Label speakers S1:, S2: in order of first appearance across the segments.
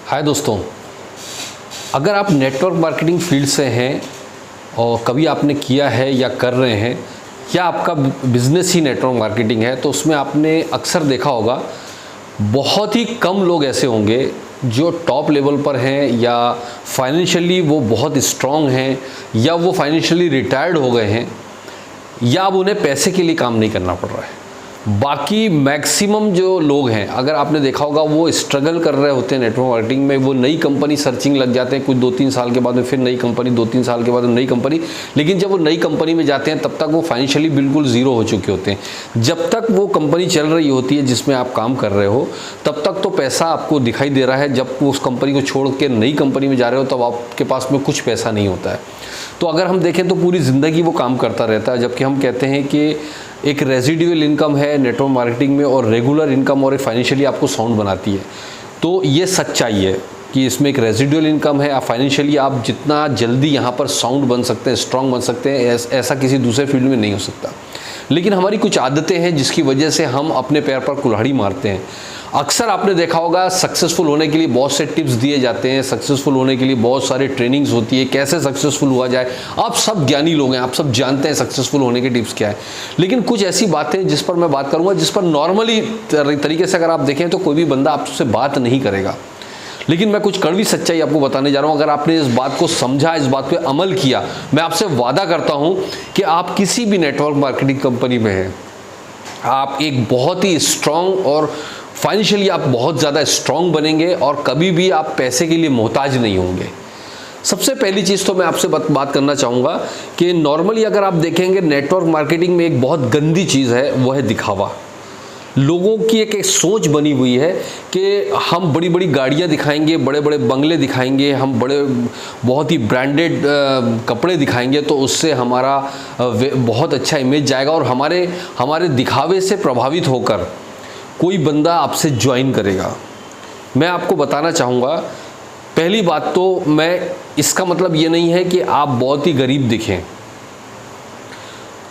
S1: हाय दोस्तों, अगर आप नेटवर्क मार्केटिंग फील्ड से हैं और कभी आपने किया है या कर रहे हैं या आपका बिजनेस ही नेटवर्क मार्केटिंग है तो उसमें आपने अक्सर देखा होगा बहुत ही कम लोग ऐसे होंगे जो टॉप लेवल पर हैं या फाइनेंशियली वो बहुत स्ट्रॉन्ग हैं या वो फाइनेंशियली रिटायर्ड हो गए हैं या अब उन्हें पैसे के लिए काम नहीं करना पड़ रहा है। बाकी मैक्सिमम जो लोग हैं, अगर आपने देखा होगा, वो स्ट्रगल कर रहे होते हैं नेटवर्क मार्केटिंग में। वो नई कंपनी सर्चिंग लग जाते हैं, कुछ 2-3 साल के बाद में फिर नई कंपनी, 2-3 साल के बाद में नई कंपनी। लेकिन जब वो नई कंपनी में जाते हैं तब तक वो फाइनेंशियली बिल्कुल ज़ीरो हो चुके होते हैं। जब तक वो कंपनी चल रही होती है जिसमें आप काम कर रहे हो तब तक तो पैसा आपको दिखाई दे रहा है। जब उस कंपनी को छोड़ के नई कंपनी में जा रहे हो तब आपके पास में कुछ पैसा नहीं होता है। तो अगर हम देखें तो पूरी ज़िंदगी वो काम करता रहता है, जबकि हम कहते हैं कि एक रेजिडुअल इनकम है नेटवर्क मार्केटिंग में और रेगुलर इनकम और फाइनेंशियली आपको साउंड बनाती है। तो ये सच्चाई है कि इसमें एक रेजिडुअल इनकम है। फाइनेंशियली आप जितना जल्दी यहाँ पर साउंड बन सकते हैं, स्ट्रांग बन सकते हैं, ऐसा किसी दूसरे फील्ड में नहीं हो सकता। लेकिन हमारी कुछ आदतें हैं जिसकी वजह से हम अपने पैर पर कुल्हाड़ी मारते हैं। अक्सर आपने देखा होगा सक्सेसफुल होने के लिए बहुत से टिप्स दिए जाते हैं, सक्सेसफुल होने के लिए बहुत सारे ट्रेनिंग्स होती है, कैसे सक्सेसफुल हुआ जाए। आप सब ज्ञानी लोग हैं, आप सब जानते हैं सक्सेसफुल होने के टिप्स क्या है। लेकिन कुछ ऐसी बातें जिस पर मैं बात करूंगा, जिस पर नॉर्मली तरीके से अगर आप देखें तो कोई भी बंदा आपसे बात नहीं करेगा। लेकिन मैं कुछ कड़वी सच्चाई आपको बताने जा रहा हूं। अगर आपने इस बात को समझा, इस बात पे अमल किया, मैं आपसे वादा करता हूं कि आप किसी भी नेटवर्क मार्केटिंग कंपनी में हैं, आप एक बहुत ही स्ट्रांग और फाइनेंशियली आप बहुत ज़्यादा स्ट्रांग बनेंगे और कभी भी आप पैसे के लिए मोहताज नहीं होंगे। सबसे पहली चीज़ तो मैं आपसे बात करना चाहूँगा कि नॉर्मली अगर आप देखेंगे नेटवर्क मार्केटिंग में एक बहुत गंदी चीज़ है, वो है दिखावा। लोगों की एक सोच बनी हुई है कि हम बड़ी बड़ी गाड़ियाँ दिखाएंगे, बड़े बड़े बंगले दिखाएंगे, हम बहुत ही ब्रांडेड कपड़े दिखाएंगे तो उससे हमारा बहुत अच्छा इमेज जाएगा और हमारे दिखावे से प्रभावित होकर कोई बंदा आपसे ज्वाइन करेगा। मैं आपको बताना चाहूँगा, पहली बात तो इसका मतलब ये नहीं है कि आप बहुत ही गरीब दिखें।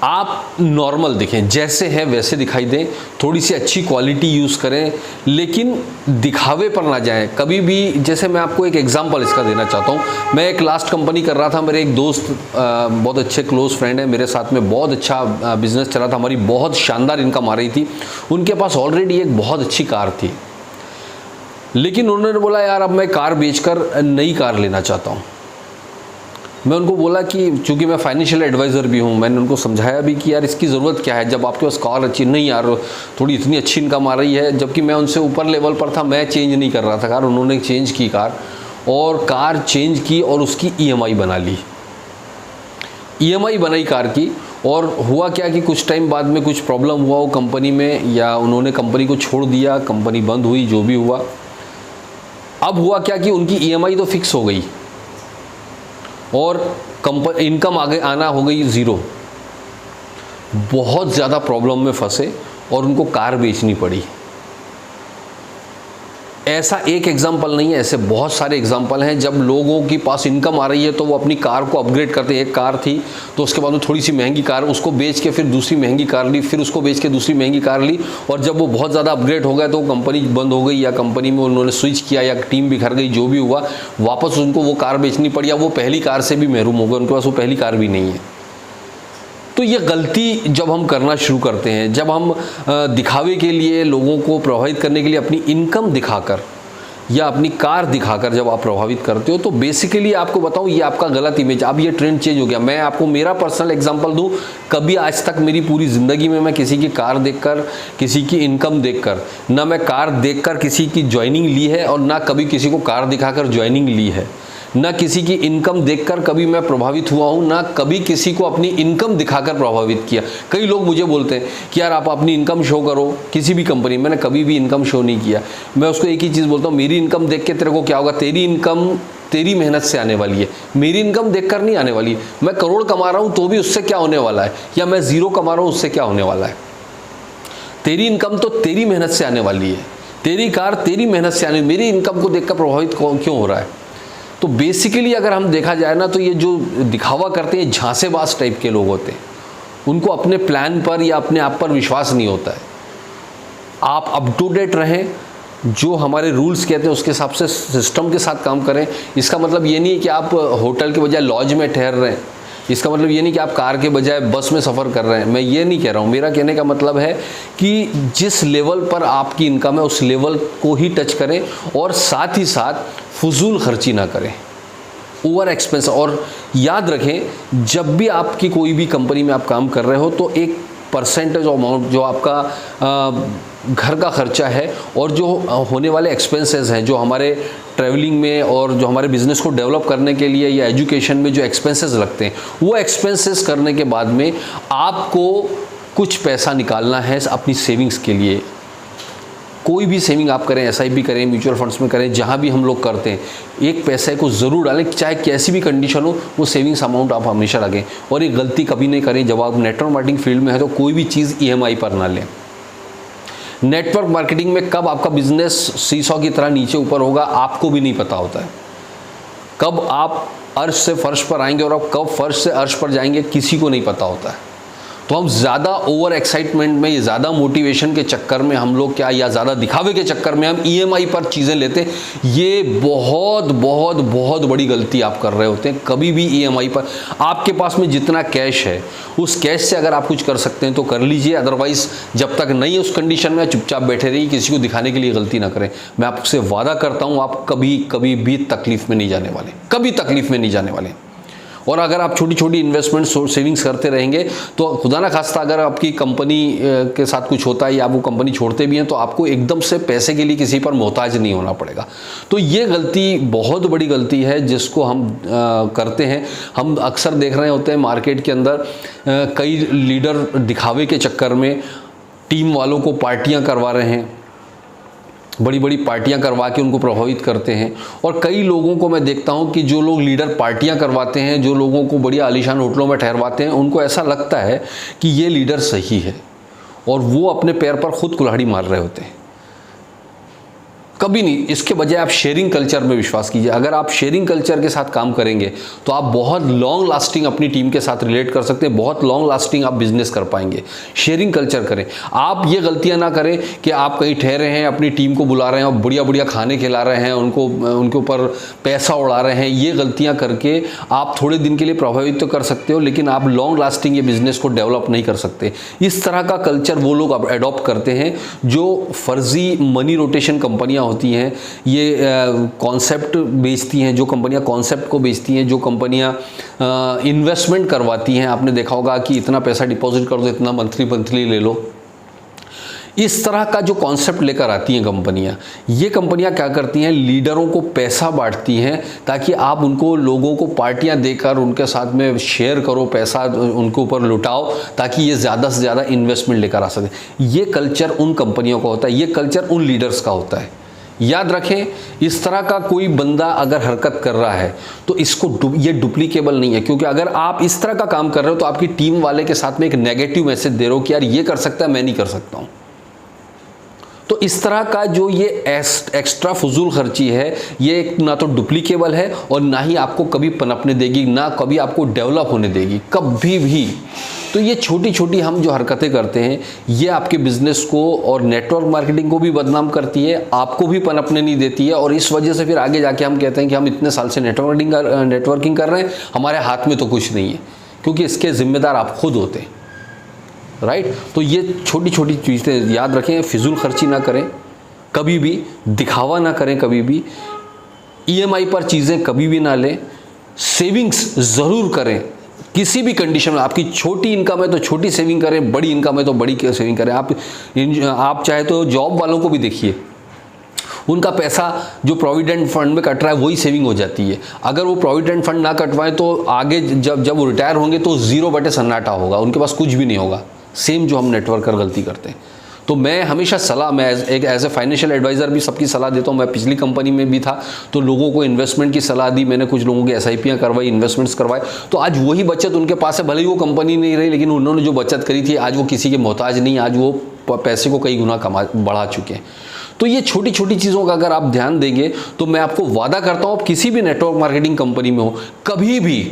S1: आप नॉर्मल दिखें, जैसे हैं वैसे दिखाई दें, थोड़ी सी अच्छी क्वालिटी यूज़ करें, लेकिन दिखावे पर ना जाएं कभी भी। जैसे मैं आपको एक एग्जांपल इसका देना चाहता हूं। मैं एक लास्ट कंपनी कर रहा था, मेरे एक दोस्त बहुत अच्छे क्लोज फ्रेंड है, मेरे साथ में बहुत अच्छा बिजनेस चला था, हमारी बहुत शानदार इनकम आ रही थी। उनके पास ऑलरेडी एक बहुत अच्छी कार थी, लेकिन उन्होंने बोला यार अब मैं कार बेचकर नई कार लेना चाहता हूँ। मैं उनको बोला कि चूंकि मैं फाइनेंशियल एडवाइज़र भी हूँ, मैंने उनको समझाया भी कि यार इसकी ज़रूरत क्या है जब आपके पास कार अच्छी नहीं, यार थोड़ी इतनी अच्छी इनकम आ रही है। जबकि मैं उनसे ऊपर लेवल पर था, मैं चेंज नहीं कर रहा था कार, उन्होंने चेंज की कार और कार चेंज की और उसकी EMI बना ली। EMI बनाई कार की और हुआ क्या कि कुछ टाइम बाद में कुछ प्रॉब्लम हुआ वो कंपनी में, या उन्होंने कंपनी को छोड़ दिया, कंपनी बंद हुई, जो भी हुआ। अब हुआ क्या कि उनकी EMI तो फिक्स हो गई और इनकम आगे आना हो गई ज़ीरो। बहुत ज़्यादा प्रॉब्लम में फंसे और उनको कार बेचनी पड़ी। ऐसा एक एग्जाम्पल नहीं है, ऐसे बहुत सारे एग्जाम्पल हैं जब लोगों के पास इनकम आ रही है तो वो अपनी कार को अपग्रेड करते हैं। एक कार थी तो उसके बाद में थोड़ी सी महंगी कार, उसको बेच के फिर दूसरी महंगी कार ली, फिर उसको बेच के दूसरी महंगी कार ली, और जब वो बहुत ज़्यादा अपग्रेड हो गया तो कंपनी बंद हो गई या कंपनी में उन्होंने स्विच किया या टीम बिखर गई, जो भी हुआ, वापस उनको वो कार बेचनी पड़ी या वो पहली कार से भी महरूम हो गए, उनके पास वो पहली कार भी नहीं है। तो ये गलती जब हम करना शुरू करते हैं, जब हम दिखावे के लिए, लोगों को प्रभावित करने के लिए अपनी इनकम दिखाकर या अपनी कार दिखाकर जब आप प्रभावित करते हो, तो बेसिकली आपको बताऊं ये आपका गलत इमेज। अब ये ट्रेंड चेंज हो गया। मैं आपको मेरा पर्सनल एग्जांपल दूं, कभी आज तक मेरी पूरी ज़िंदगी में मैं किसी की कार देखकर, किसी की इनकम देखकर, ना मैं कार देखकर किसी की ज्वाइनिंग ली है और ना कभी किसी को कार दिखाकर ज्वाइनिंग ली है, ना किसी की इनकम देखकर कभी मैं प्रभावित हुआ हूं, ना कभी किसी को अपनी इनकम दिखाकर प्रभावित किया। कई लोग मुझे बोलते हैं कि यार आप अपनी इनकम शो करो किसी भी कंपनी में। मैंने कभी भी इनकम शो नहीं किया। मैं उसको एक ही चीज़ बोलता हूँ, मेरी इनकम देख के तेरे को क्या होगा, तेरी इनकम तेरी मेहनत से आने वाली है, मेरी इनकम देखकर नहीं आने वाली। मैं करोड़ कमा रहा हूँ तो भी उससे क्या होने वाला है, या मैं ज़ीरो कमा रहा हूँ उससे क्या होने वाला है। तेरी इनकम तो तेरी मेहनत से आने वाली है, तेरी कार तेरी मेहनत से आने, मेरी इनकम को देखकर प्रभावित क्यों हो रहा है। तो बेसिकली अगर हम देखा जाए ना, तो ये जो दिखावा करते हैं झांसेबाज टाइप के लोग होते हैं, उनको अपने प्लान पर या अपने आप पर विश्वास नहीं होता है। आप अप टू डेट रहें, जो हमारे रूल्स कहते हैं उसके हिसाब से सिस्टम के साथ काम करें। इसका मतलब ये नहीं है कि आप होटल के बजाय लॉज में ठहर रहे हैं, इसका मतलब ये नहीं कि आप कार के बजाय बस में सफ़र कर रहे हैं, मैं ये नहीं कह रहा हूँ। मेरा कहने का मतलब है कि जिस लेवल पर आपकी इनकम है उस लेवल को ही टच करें, और साथ ही साथ फजूल खर्ची ना करें, ओवर एक्सपेंस। और याद रखें, जब भी आपकी कोई भी कंपनी में आप काम कर रहे हो तो एक परसेंटेज अमाउंट जो आपका घर का खर्चा है और जो होने वाले एक्सपेंसेस हैं, जो हमारे ट्रैवलिंग में और जो हमारे बिज़नेस को डेवलप करने के लिए या एजुकेशन में जो एक्सपेंसेस लगते हैं, वो एक्सपेंसेस करने के बाद में आपको कुछ पैसा निकालना है अपनी सेविंग्स के लिए। कोई भी सेविंग आप करें, एसआईपी करें, म्यूचुअल फंड्स में करें, जहाँ भी हम लोग करते हैं, एक पैसे को ज़रूर डालें, चाहे कैसी भी कंडीशन हो, वो सेविंग्स अमाउंट आप हमेशा रखें। और एक गलती कभी नहीं करें, जब आप नेटवर्क मार्केटिंग फील्ड में है तो कोई भी चीज़ ईएमआई पर ना लें। नेटवर्क मार्केटिंग में कब आपका बिजनेस सीसॉ की तरह नीचे ऊपर होगा आपको भी नहीं पता होता है। कब आप अर्श से फर्श पर आएंगे और आप कब फर्श से अर्श पर जाएंगे किसी को नहीं पता होता है। तो हम ज़्यादा ओवर एक्साइटमेंट में, ज़्यादा मोटिवेशन के चक्कर में हम लोग क्या, या ज़्यादा दिखावे के चक्कर में हम ईएमआई पर चीज़ें लेते हैं। ये बहुत बहुत बहुत बड़ी गलती आप कर रहे होते हैं। कभी भी ईएमआई पर, आपके पास में जितना कैश है उस कैश से अगर आप कुछ कर सकते हैं तो कर लीजिए, अदरवाइज़ जब तक नहीं उस कंडीशन में चुपचाप बैठे रहिए, किसी को दिखाने के लिए गलती ना करें। मैं आपसे वादा करता हूँ आप कभी कभी भी तकलीफ़ में नहीं जाने वाले, कभी तकलीफ़ में नहीं जाने वाले। और अगर आप छोटी छोटी इन्वेस्टमेंट सेविंग्स करते रहेंगे तो खुदा ना खास्ता अगर आपकी कंपनी के साथ कुछ होता है या आप वो कंपनी छोड़ते भी हैं तो आपको एकदम से पैसे के लिए किसी पर मोहताज नहीं होना पड़ेगा। तो ये गलती बहुत बड़ी गलती है जिसको हम करते हैं। हम अक्सर देख रहे होते हैं मार्केट के अंदर कई लीडर दिखावे के चक्कर में टीम वालों को पार्टियाँ करवा रहे हैं, बड़ी बड़ी पार्टियां करवा के उनको प्रभावित करते हैं। और कई लोगों को मैं देखता हूं कि जो लोग लीडर पार्टियां करवाते हैं, जो लोगों को बढ़िया आलीशान होटलों में ठहरवाते हैं, उनको ऐसा लगता है कि ये लीडर सही है और वो अपने पैर पर खुद कुल्हाड़ी मार रहे होते हैं। कभी नहीं। इसके बजाय आप शेयरिंग कल्चर में विश्वास कीजिए। अगर आप शेयरिंग कल्चर के साथ काम करेंगे तो आप बहुत लॉन्ग लास्टिंग अपनी टीम के साथ रिलेट कर सकते हैं, बहुत लॉन्ग लास्टिंग आप बिजनेस कर पाएंगे। शेयरिंग कल्चर करें। आप ये गलतियां ना करें कि आप कहीं ठहरे हैं, अपनी टीम को बुला रहे हैं और बढ़िया बढ़िया खाने खिला रहे हैं, उनके ऊपर पैसा उड़ा रहे हैं। ये गलतियां करके आप थोड़े दिन के लिए प्रभावित तो कर सकते हो, लेकिन आप लॉन्ग लास्टिंग ये बिजनेस को डेवलप नहीं कर सकते। इस तरह का कल्चर वो लोग अडॉप्ट करते हैं जो फर्जी मनी रोटेशन कंपनियां होती हैं, ये कॉन्सेप्ट बेचती हैं, जो कंपनियां कॉन्सेप्ट को बेचती हैं, जो कंपनियां इन्वेस्टमेंट करवाती हैं। आपने देखा होगा कि इतना पैसा डिपॉजिट कर दो, इतना मंथली ले लो। इस तरह का जो कॉन्सेप्ट लेकर आती हैं कंपनियां, ये कंपनियां क्या करती हैं, लीडरों को पैसा बांटती हैं ताकि आप उनको, लोगों को पार्टियां देकर उनके साथ में शेयर करो, पैसा उनके ऊपर लुटाओ ताकि ये ज़्यादा से ज़्यादा इन्वेस्टमेंट लेकर आ सकें। ये कल्चर उन कंपनियों का होता है, ये कल्चर उन लीडर्स का होता है। याद रखें, इस तरह का कोई बंदा अगर हरकत कर रहा है तो ये डुप्लीकेबल नहीं है, क्योंकि अगर आप इस तरह का काम कर रहे हो तो आपकी टीम वाले के साथ में एक नेगेटिव मैसेज दे रहे हो कि यार ये कर सकता है, मैं नहीं कर सकता हूं। तो इस तरह का जो ये एक्स्ट्रा फजूल खर्ची है, ये ना तो डुप्लीकेबल है और ना ही आपको कभी पनपने देगी, ना कभी आपको डेवलप होने देगी, कभी भी। तो ये छोटी छोटी हम जो हरकतें करते हैं, ये आपके बिजनेस को और नेटवर्क मार्केटिंग को भी बदनाम करती है, आपको भी पनपने नहीं देती है। और इस वजह से फिर आगे जाके हम कहते हैं कि हम इतने साल से नेटवर्किंग कर रहे हैं, हमारे हाथ में तो कुछ नहीं है, क्योंकि इसके जिम्मेदार आप खुद होते हैं। राइट। तो ये छोटी छोटी चीज़ें याद रखें, फिजूल खर्ची ना करें कभी भी, दिखावा ना करें कभी भी, ईएमआई पर चीज़ें कभी भी ना लें, सेविंग्स ज़रूर करें किसी भी कंडीशन में। आपकी छोटी इनकम है तो छोटी सेविंग करें, बड़ी इनकम है तो बड़ी सेविंग करें। आप चाहे तो जॉब वालों को भी देखिए, उनका पैसा जो प्रोविडेंट फंड में कट रहा है वही सेविंग हो जाती है। अगर वो प्रोविडेंट फंड ना कटवाएं तो आगे जब वो रिटायर होंगे तो 0 बटे सन्नाटा होगा, उनके पास कुछ भी नहीं होगा। सेम जो हम नेटवर्कर गलती करते हैं। तो मैं हमेशा सलाह, मैं एज ए फाइनेंशियल एडवाइज़र भी सबकी सलाह देता हूँ। मैं पिछली कंपनी में भी था तो लोगों को इन्वेस्टमेंट की सलाह दी मैंने, कुछ लोगों की एसआईपियाँ करवाई, इन्वेस्टमेंट्स करवाए, तो आज वही बचत उनके पास है। भले ही वो कंपनी नहीं रही, लेकिन उन्होंने जो बचत करी थी आज वो किसी के मोहताज नहीं, आज वो पैसे को कई गुना बढ़ा चुके हैं। तो ये छोटी छोटी चीज़ों का अगर आप ध्यान देंगे तो मैं आपको वादा करता हूँ, आप किसी भी नेटवर्क मार्केटिंग कंपनी में हो, कभी भी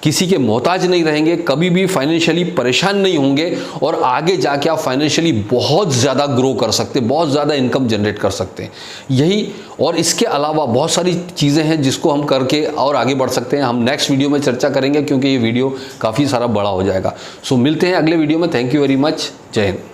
S1: किसी के मोहताज नहीं रहेंगे, कभी भी फाइनेंशियली परेशान नहीं होंगे और आगे जाके आप फाइनेंशियली बहुत ज़्यादा ग्रो कर सकते हैं, बहुत ज़्यादा इनकम जनरेट कर सकते हैं। यही और इसके अलावा बहुत सारी चीज़ें हैं जिसको हम करके और आगे बढ़ सकते हैं। हम नेक्स्ट वीडियो में चर्चा करेंगे क्योंकि ये वीडियो काफ़ी सारा बड़ा हो जाएगा। सो मिलते हैं अगले वीडियो में। Thank you very much. जय हिंद।